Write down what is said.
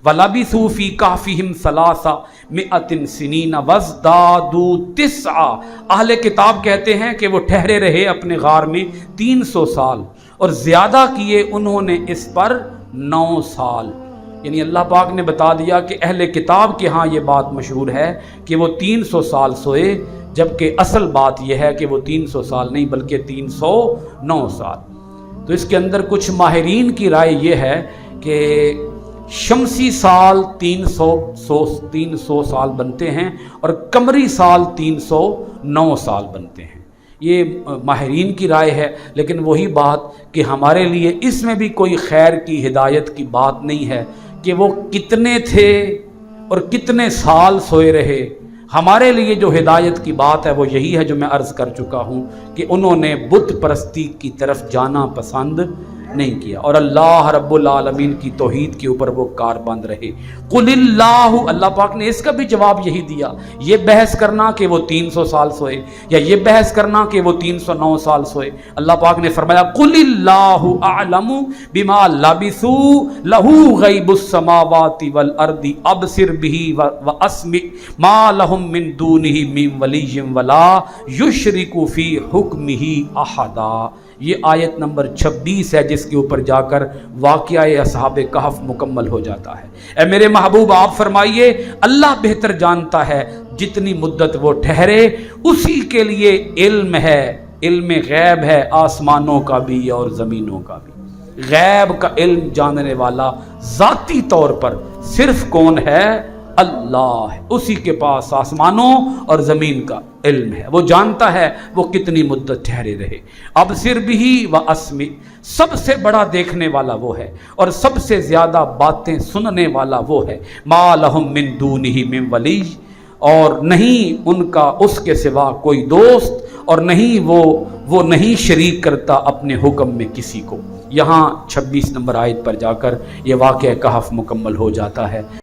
وَلَبِثُوا فِي كَهْفِهِمْ ثَلَاثَ سِنِينَ وَازْدَادُوا تِسْعًا۔ اہل کتاب کہتے ہیں کہ وہ ٹھہرے رہے اپنے غار میں 300 سال اور زیادہ کیے انہوں نے اس پر 9 سال۔ یعنی اللہ پاک نے بتا دیا کہ اہل کتاب کے ہاں یہ بات مشہور ہے کہ وہ 300 سال سوئے، جبکہ اصل بات یہ ہے کہ وہ 300 سال نہیں بلکہ 309 سال۔ تو اس کے اندر کچھ ماہرین کی رائے یہ ہے کہ شمسی سال 300 سال بنتے ہیں اور قمری سال 309 سال بنتے ہیں۔ یہ ماہرین کی رائے ہے، لیکن وہی بات کہ ہمارے لیے اس میں بھی کوئی خیر کی ہدایت کی بات نہیں ہے کہ وہ کتنے تھے اور کتنے سال سوئے رہے۔ ہمارے لیے جو ہدایت کی بات ہے وہ یہی ہے جو میں عرض کر چکا ہوں کہ انہوں نے بت پرستی کی طرف جانا پسند نہیں کیا اور اللہ رب العالمین کی توحید کے اوپر وہ کاربند رہے۔ قل اللہ، اللہ پاک نے اس کا بھی جواب یہی دیا۔ یہ بحث کرنا کہ وہ 300 سال سوئے یا یہ بحث کرنا کہ وہ 309 سال سوئے، اللہ پاک نے فرمایا قل اللہ اعلم بما لبثوا لہ غیب السماوات والارض ابصر به واسمع ما لهم من دونہ من ولی ولا یشرک فی حکمہ احدا۔ یہ آیت نمبر 26 ہے جس کے اوپر جا کر واقعہ اصحاب کہف مکمل ہو جاتا ہے۔ اے میرے محبوب آپ فرمائیے اللہ بہتر جانتا ہے جتنی مدت وہ ٹھہرے اسی کے لیے علم ہے، علم غیب ہے آسمانوں کا بھی اور زمینوں کا بھی۔ غیب کا علم جاننے والا ذاتی طور پر صرف کون ہے؟ اللہ ہے، اسی کے پاس آسمانوں اور زمین کا علم ہے، وہ جانتا ہے وہ کتنی مدت ٹھہرے رہے۔ ابصر بھی و اسمع، سب سے بڑا دیکھنے والا وہ ہے اور سب سے زیادہ باتیں سننے والا وہ ہے۔ ما لہم من دونہ من ولی، اور نہیں ان کا اس کے سوا کوئی دوست اور نہیں وہ نہیں شریک کرتا اپنے حکم میں کسی کو۔ یہاں 26 نمبر آیت پر جا کر یہ واقعہ کہف مکمل ہو جاتا ہے۔